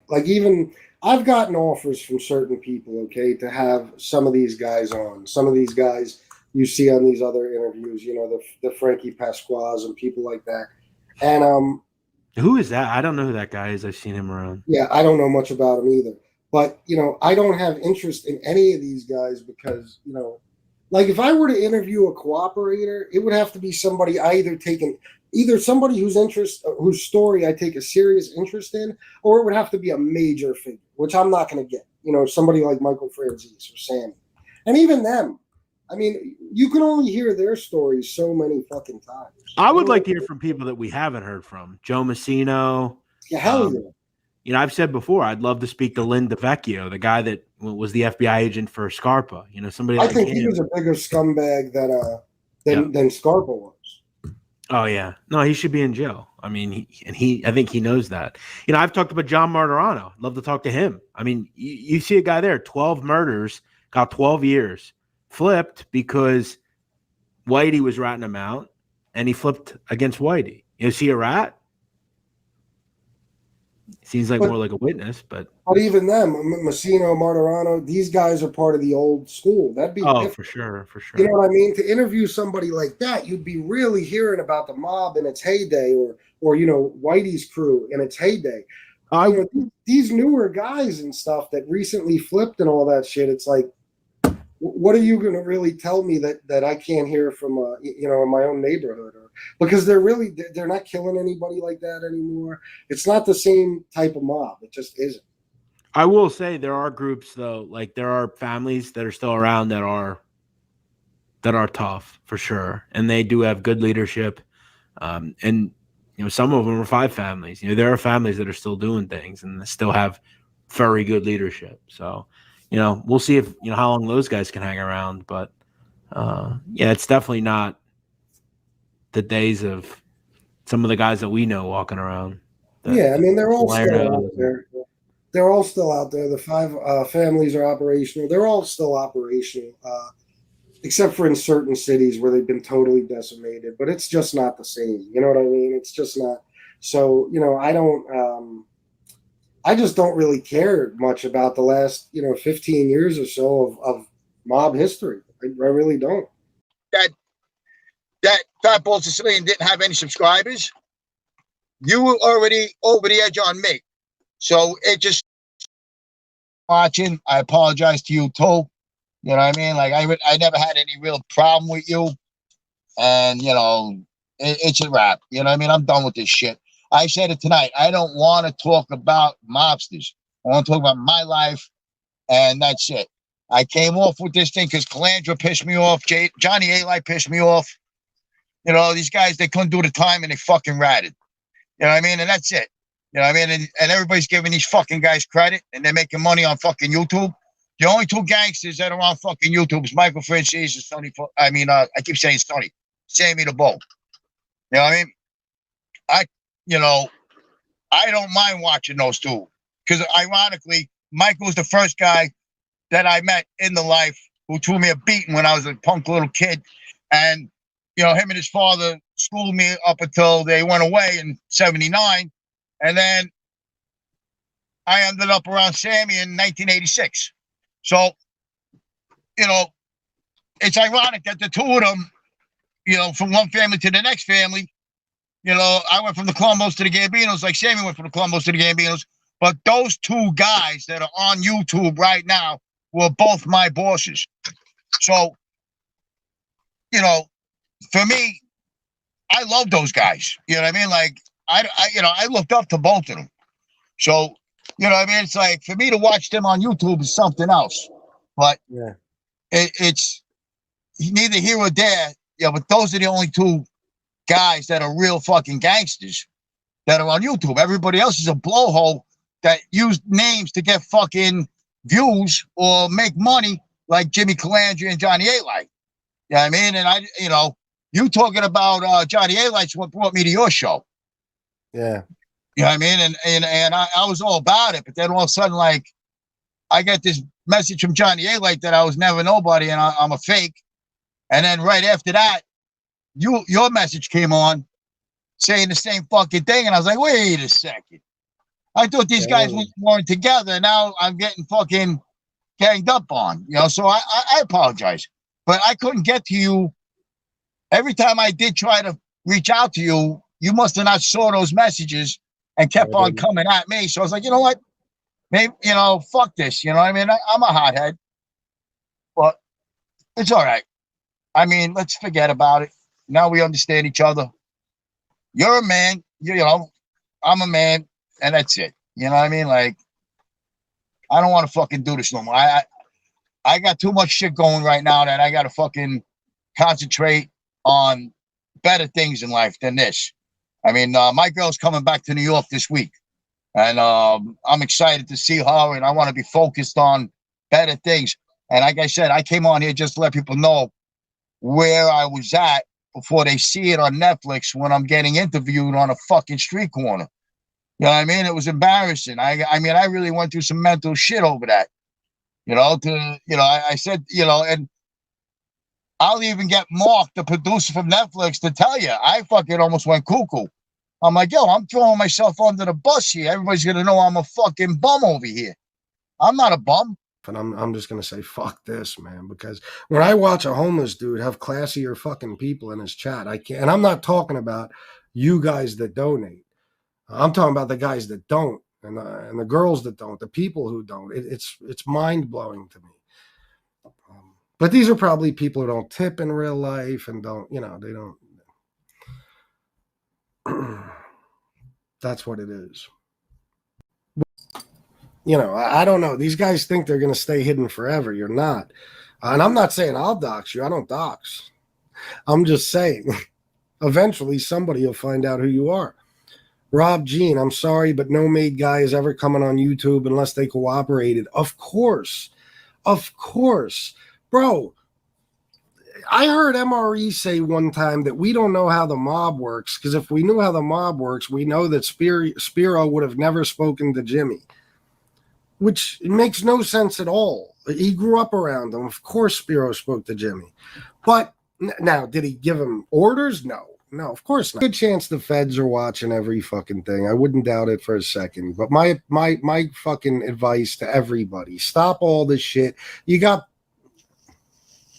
Like even I've gotten offers from certain people, okay, to have some of these guys on. Some of these guys you see on these other interviews, the Frankie Pasquas and people like that. And Who is that? I don't know who that guy is. I've seen him around. yeah, I don't know much about him either. But, I don't have interest in any of these guys because, like if I were to interview a cooperator, it would have to be somebody either somebody whose story I take a serious interest in, or it would have to be a major figure, which I'm not going to get. Somebody like Michael Franzese or Sammy. And even them, I mean, you can only hear their stories so many fucking times. I would like to hear from people that we haven't heard from. Joe Messino. Yeah, hell yeah. I've said before, I'd love to speak to Lynn DeVecchio, the guy that was the FBI agent for Scarpa. Somebody. I think he was a bigger scumbag than Scarpa was. Oh yeah, no, he should be in jail. I mean, I think he knows that. I've talked about John Martirano. I'd love to talk to him. I mean, you see a guy there, 12 murders, got 12 years, flipped because Whitey was ratting him out, and he flipped against Whitey. Is he a rat? Seems like more like a witness, but even them, Messino, Martirano, these guys are part of the old school. That'd be different. for sure. You know what I mean? To interview somebody like that, you'd be really hearing about the mob in its heyday, or Whitey's crew in its heyday. These newer guys and stuff that recently flipped and all that shit. It's like, what are you going to really tell me that I can't hear from in my own neighborhood? Because they're not killing anybody like that anymore. It's not the same type of mob. It just isn't. I will say there are groups though, like there are families that are still around that are tough for sure, and they do have good leadership. And some of them are five families. There are families that are still doing things and still have very good leadership. So, we'll see if how long those guys can hang around. But yeah, it's definitely not the days of some of the guys that we know walking around. Yeah, I mean they're all still out there. They're all still out there. The five families are operational. They're all still operational, except for in certain cities where they've been totally decimated. But it's just not the same. You know what I mean? It's just not. So I don't. I just don't really care much about the last 15 years or so of mob history. I really don't. That Fatball Sicilian didn't have any subscribers. You were already over the edge on me. So it just watching. I apologize to you too. You know what I mean? Like I never had any real problem with you, and it's a wrap. You know what I mean? I'm done with this shit. I said it tonight. I don't want to talk about mobsters. I want to talk about my life, and that's it. I came off with this thing because Calandra pissed me off. Johnny A. pissed me off. These guys, they couldn't do the time and they fucking ratted. You know what I mean? And that's it. You know what I mean? And everybody's giving these fucking guys credit and they're making money on fucking YouTube. The only two gangsters that are on fucking YouTube is Michael Franzese and Sonny. I keep saying Sonny. Sammy the Bull. You know what I mean? I don't mind watching those two. Because ironically, Michael was the first guy that I met in the life who threw me a beating when I was a punk little kid. And him and his father schooled me up until they went away in 79. And then I ended up around Sammy in 1986. So, it's ironic that the two of them, from one family to the next family, I went from the Columbos to the Gambinos like Sammy went from the Columbos to the Gambinos. But those two guys that are on YouTube right now were both my bosses. So, for me, I love those guys. You know what I mean? Like, I looked up to both of them. So, what I mean? It's like, for me to watch them on YouTube is something else. But yeah, it's neither here or there. Yeah, but those are the only two guys that are real fucking gangsters that are on YouTube. Everybody else is a blowhole that use names to get fucking views or make money like Jimmy Calandra and Johnny A-Light. You know what I mean? And you talking about Johnny A-Light's what brought me to your show. Yeah. You know what I mean? And I was all about it. But then all of a sudden, like, I get this message from Johnny A-Light that I was never nobody and I'm a fake. And then right after that, your message came on saying the same fucking thing. And I was like, wait a second. I thought these guys weren't together. Now I'm getting fucking ganged up on, you know. So I apologize, but I couldn't get to you. Every time I did try to reach out to you, you must have not saw those messages and kept on coming at me. So I was like, you know what? Maybe, you know, fuck this. You know what I mean? I'm a hothead, but it's all right. I mean, let's forget about it. Now we understand each other. You're a man, you know, I'm a man, and that's it. You know what I mean? Like, I don't want to fucking do this no more. I got too much shit going right now that I got to fucking concentrate on better things in life than this. I mean, my girl's coming back to New York this week, and I'm excited to see her, and I want to be focused on better things. And like I said, I came on here just to let people know where I was at before they see it on Netflix when I'm getting interviewed on a fucking street corner. You know what I mean? It was embarrassing. I mean, I really went through some mental shit over that. You know, I said, you know, and I'll even get Mark, the producer from Netflix, to tell you, I fucking almost went cuckoo. I'm like, yo, I'm throwing myself under the bus here. Everybody's gonna know I'm a fucking bum over here. I'm not a bum. And I'm just gonna say fuck this, man, because when I watch a homeless dude have classier fucking people in his chat, I can't. And I'm not talking about you guys that donate. I'm talking about the guys that don't, and the girls that don't, the people who don't. It's mind blowing to me. But these are probably people who don't tip in real life and don't, you know, they don't. That's what it is. You know, I don't know. These guys think they're going to stay hidden forever. You're not. And I'm not saying I'll dox you. I don't dox. I'm just saying eventually somebody will find out who you are. Rob Jean, I'm sorry, but no made guy is ever coming on YouTube unless they cooperated. Of course. Of course. Bro, I heard MRE say one time that we don't know how the mob works, because if we knew how the mob works, we know that Spiro would have never spoken to Jimmy, which makes no sense at all. He grew up around him. Of course Spiro spoke to Jimmy. But now, did he give him orders? No, of course not. Good chance the feds are watching every fucking thing. I wouldn't doubt it for a second. But my fucking advice to everybody, stop all this shit. You got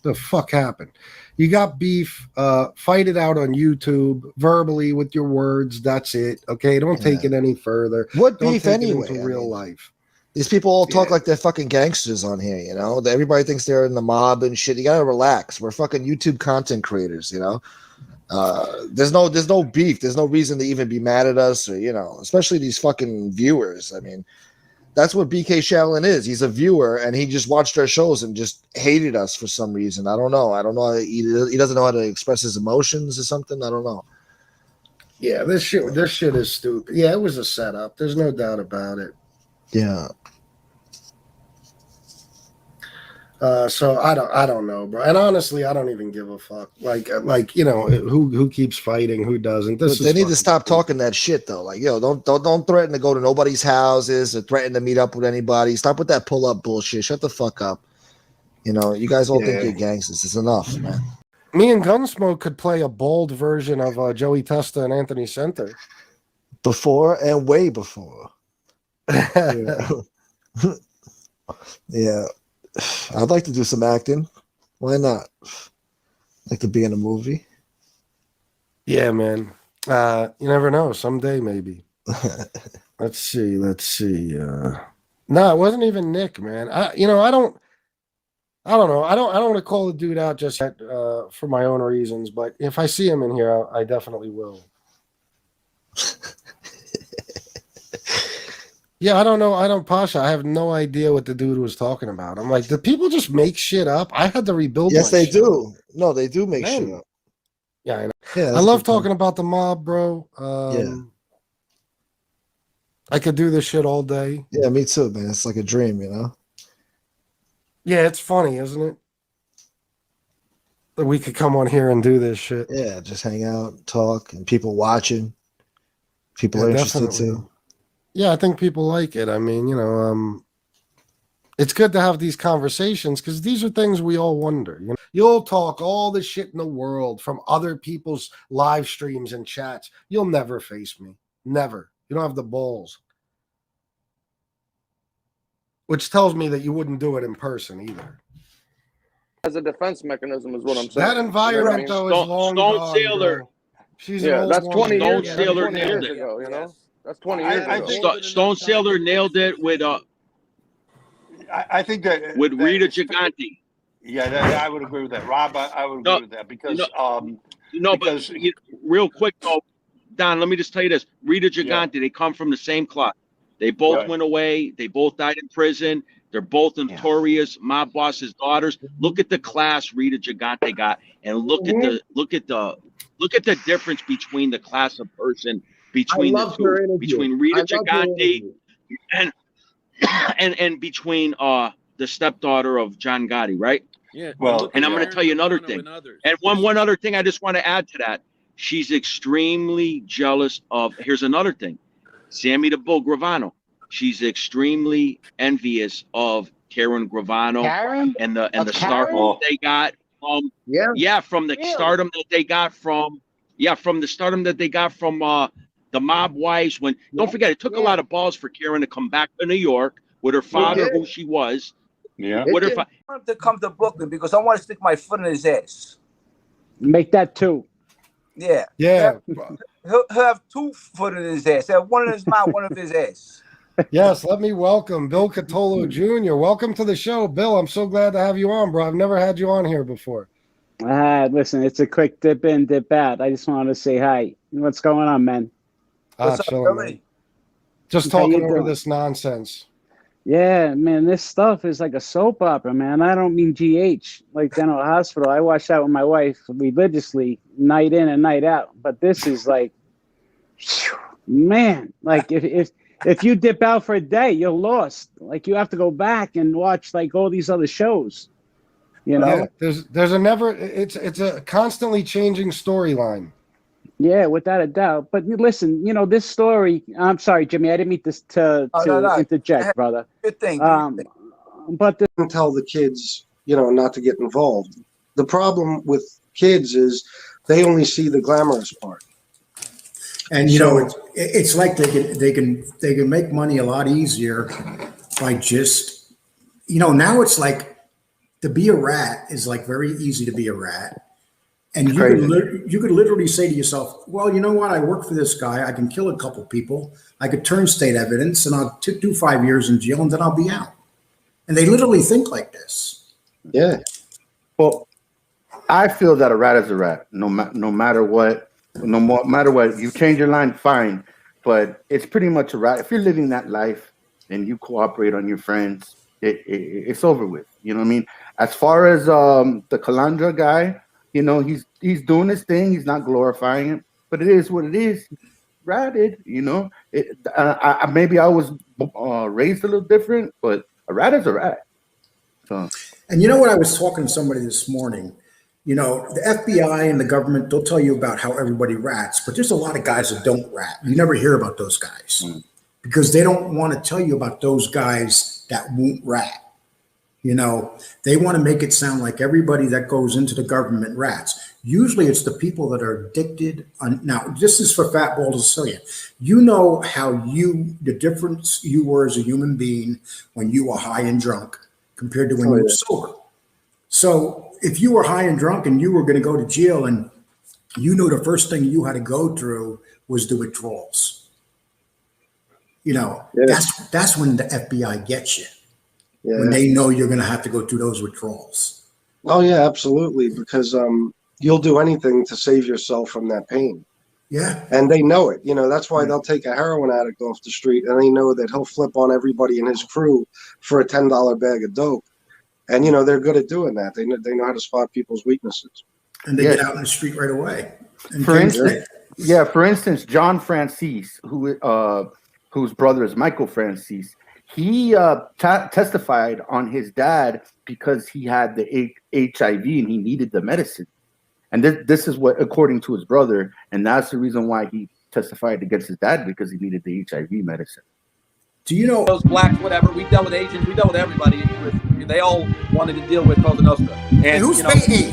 the fuck happened. You got beef, fight it out on YouTube, verbally with your words. That's it. Okay, don't take it any further. What Don't beef take it anyway? into real life. These people all talk like they're fucking gangsters on here, you know? Everybody thinks they're in the mob and shit. You gotta relax. We're fucking YouTube content creators, you know? There's no beef. There's no reason to even be mad at us, or, you know, especially these fucking viewers. I mean, that's what BK Shaolin is. He's a viewer, and he just watched our shows and just hated us for some reason. I don't know. He doesn't know how to express his emotions or something. I don't know. Yeah, this shit is stupid. Yeah, it was a setup. There's no doubt about it. Yeah. So I don't know, bro. And honestly, I don't even give a fuck. Like you know, who keeps fighting, who doesn't. They need to stop talking that shit though. Like, yo, don't threaten to go to nobody's houses or threaten to meet up with anybody. Stop with that pull up bullshit. Shut the fuck up. You know, you guys all think you're gangsters. It's enough, man. Me and Gunsmoke could play a bold version of Joey Testa and Anthony Center. Before and way before. Yeah. Yeah. I'd like to do some acting. Why not? Like to be in a movie. Yeah, man. You never know. Someday, maybe. Let's see. No, it wasn't even Nick, man. I don't know. I don't want to call the dude out just yet, for my own reasons, but if I see him in here, I definitely will. Yeah, I don't know. Pasha, I have no idea what the dude was talking about. I'm like, do people just make shit up? I had to rebuild. Yes, they do. No, they do make shit up. Yeah, I know. Yeah, I love talking about the mob, bro. I could do this shit all day. Yeah, me too, man. It's like a dream, you know? Yeah, it's funny, isn't it? That we could come on here and do this shit. Yeah, just hang out, talk, and people watching. People are interested too. Yeah, I think people like it. I mean, you know, it's good to have these conversations because these are things we all wonder. You know, you'll talk all the shit in the world from other people's live streams and chats. You'll never face me. Never. You don't have the balls. which tells me that you wouldn't do it in person either. As a defense mechanism is what I'm saying. That environment, though, is long Stone gone, Sailor. bro. She's an old that's woman. 20 years, Stone Sailor 20 years nailed it. ago, you know? That's 20 years I ago. think- Stone Sailor nailed it with I think that Rita Jante. Yeah, I would agree with that, Rob. I would agree with that because because- real quick though, Don, let me just tell you this: Rita Jante, they come from the same cloth. They both went away. They both died in prison. They're both notorious mob bosses' daughters. Look at the class Rita Jante got, and look at the difference between the class of person between the two, between Rita Jante and between the stepdaughter of John Gotti, right? Yeah. Well, and I'm going to tell you another thing. And one other thing I just want to add to that. She's extremely jealous of, here's another thing, Sammy the Bull Gravano. She's extremely envious of Karen Gravano and the stardom they got from from the stardom that they got from the mob wives. When don't forget, it took a lot of balls for Karen to come back to New York with her father, who she was. Yeah. With her I want him to come to Brooklyn because I want to stick my foot in his ass. Make that two. Yeah. Yeah. He'll have 2 foot in his ass. He'll have one in his mouth, one in his ass. Yes, let me welcome Bill Catolo Jr. Welcome to the show, Bill. I'm so glad to have you on, bro. I've never had you on here before. Listen, it's a quick dip in, dip out. I just wanted to say hi. What's going on, man? What's up, chilling, Billy? man. Just How talking you over doing? this nonsense. Yeah, man, this stuff is like a soap opera, man. I don't mean GH, like General Hospital. I watch that with my wife religiously, night in and night out. But this is like, man, like if you dip out for a day, you're lost. Like you have to go back and watch like all these other shows. You know? Yeah, there's a never. It's a constantly changing storyline. Yeah, without a doubt. But listen, this story. I'm sorry, Jimmy. I didn't mean to no. interject, brother. Good thing. But Tell the kids, not to get involved. The problem with kids is they only see the glamorous part. And it's like they can make money a lot easier by just now it's like to be a rat is like very easy to be a rat. And you could literally say to yourself, well, you know what? I work for this guy. I can kill a couple people. I could turn state evidence and I'll do 5 years in jail and then I'll be out. And they literally think like this. Yeah. Well, I feel that a rat is a rat, no matter what. No matter what, you change your line, fine. But it's pretty much a rat. If you're living that life and you cooperate on your friends, it's over with. You know what I mean? As far as the Calandra guy, he's doing his thing. He's not glorifying it, but it is what it is. Ratted, maybe I was raised a little different, but a rat is a rat. So. And you know what? I was talking to somebody this morning. The FBI and the government, they'll tell you about how everybody rats, but there's a lot of guys that don't rat. You never hear about those guys because they don't want to tell you about those guys that won't rat. They want to make it sound like everybody that goes into the government rats. Usually it's the people that are addicted. Now, this is for Fat Bald Sicilian. You know the difference you were as a human being when you were high and drunk compared to when you were sober. So if you were high and drunk and you were going to go to jail and you knew the first thing you had to go through was the withdrawals. That's when the FBI gets you. Yeah. When they know you're going to have to go through those withdrawals. Oh yeah, absolutely. Because you'll do anything to save yourself from that pain. Yeah. And they know it. That's why they'll take a heroin addict off the street and they know that he'll flip on everybody in his crew for a $10 bag of dope. And they're good at doing that. They know how to spot people's weaknesses. And they get out in the street right away. For instance, John Francis, whose brother is Michael Francis, he testified on his dad because he had the HIV and he needed the medicine. And this is what, according to his brother, and that's the reason why he testified against his dad, because he needed the HIV medicine. Do you know those blacks, whatever? We dealt with Asians, we dealt with everybody. They all wanted to deal with Cosa Nostra. And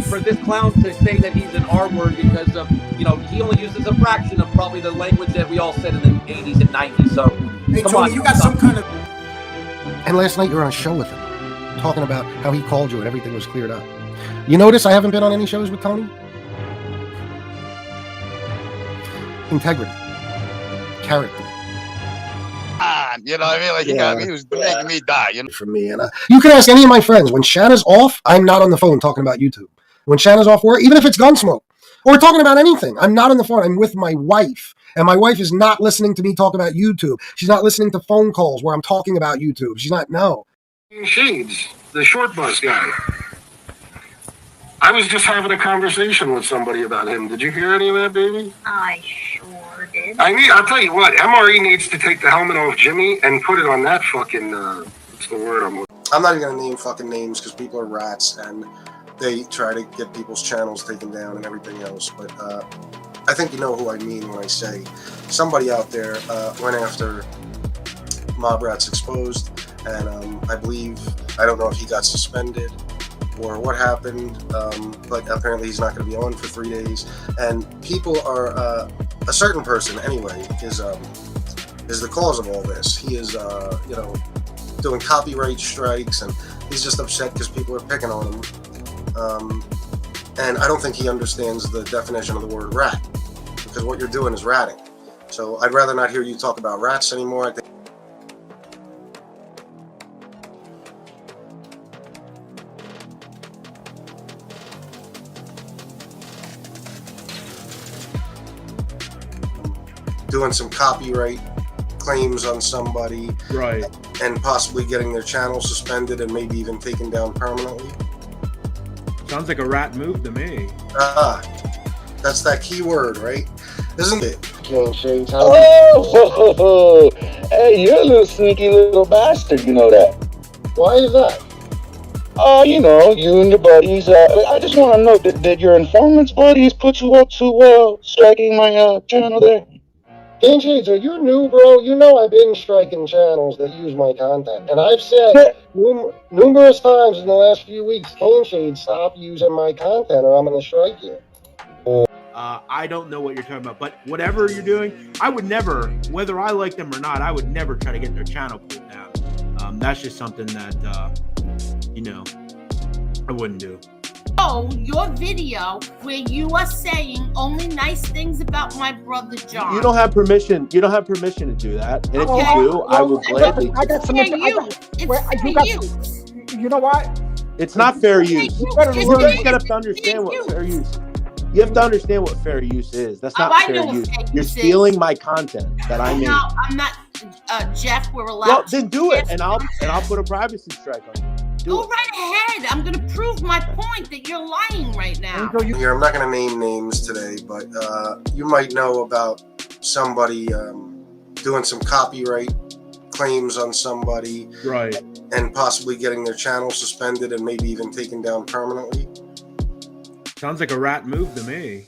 for this clown to say that he's an R word because of, he only uses a fraction of probably the language that we all said in the 80s and 90s. So, hey, Tony, you got some kind of And last night you were on a show with him, talking about how he called you and everything was cleared up. You notice I haven't been on any shows with Tony? Integrity. Character. You know what I mean? Like, Yeah. he was making me die. You know? For me, and you can ask any of my friends. When Shanna's off, I'm not on the phone talking about YouTube. When Shanna's off work, even if it's Gunsmoke or talking about anything, I'm not on the phone. I'm with my wife, and my wife is not listening to me talk about YouTube. She's not listening to phone calls where I'm talking about YouTube. She's not. No. Shades, the short bus guy. I was just having a conversation with somebody about him. Did you hear any of that, baby? I sure did. I'll tell you what, MRE needs to take the helmet off Jimmy and put it on that fucking, what's the word I'm not even going to name fucking names because people are rats and they try to get people's channels taken down and everything else. But I think you know who I mean when I say somebody out there went after Mob Rats Exposed, and I don't know if he got suspended or what happened, but apparently he's not going to be on for 3 days. And people are, a certain person anyway, is the cause of all this. He is, doing copyright strikes, and he's just upset because people are picking on him. And I don't think he understands the definition of the word rat, because what you're doing is ratting. So I'd rather not hear you talk about rats anymore. I think doing some copyright claims on somebody, Right. and possibly getting their channel suspended and maybe even taken down permanently. Sounds like a rat move to me. That's that key word, right? Isn't it? Oh, hey, you're a little sneaky little bastard, you know that. Why is that? You and your buddies. I just want to know, did your informants buddies put you up to striking my channel there? Game Shades, are you new, bro? You know I've been striking channels that use my content. And I've said numerous times in the last few weeks, Game Shades, stop using my content or I'm going to strike you. I don't know what you're talking about, but whatever you're doing, I would never, whether I like them or not, I would never try to get their channel pulled down. That's just something that, I wouldn't do. Oh, your video where you are saying only nice things about my brother John. You don't have permission. You don't have permission to do that. And if you do, I will gladly. I got some. You know what? It's not fair use. You have to understand what fair use. You have to understand what fair use is. That's not fair use. You're stealing my content that I made. No, I'm not. Jeff, we're allowed. Well, then do it, and I'll put a privacy strike on you. Go right ahead. I'm going to prove my point that you're lying right now. Here, I'm not going to name names today, but you might know about somebody doing some copyright claims on somebody, right? And possibly getting their channel suspended and maybe even taken down permanently. Sounds like a rat move to me.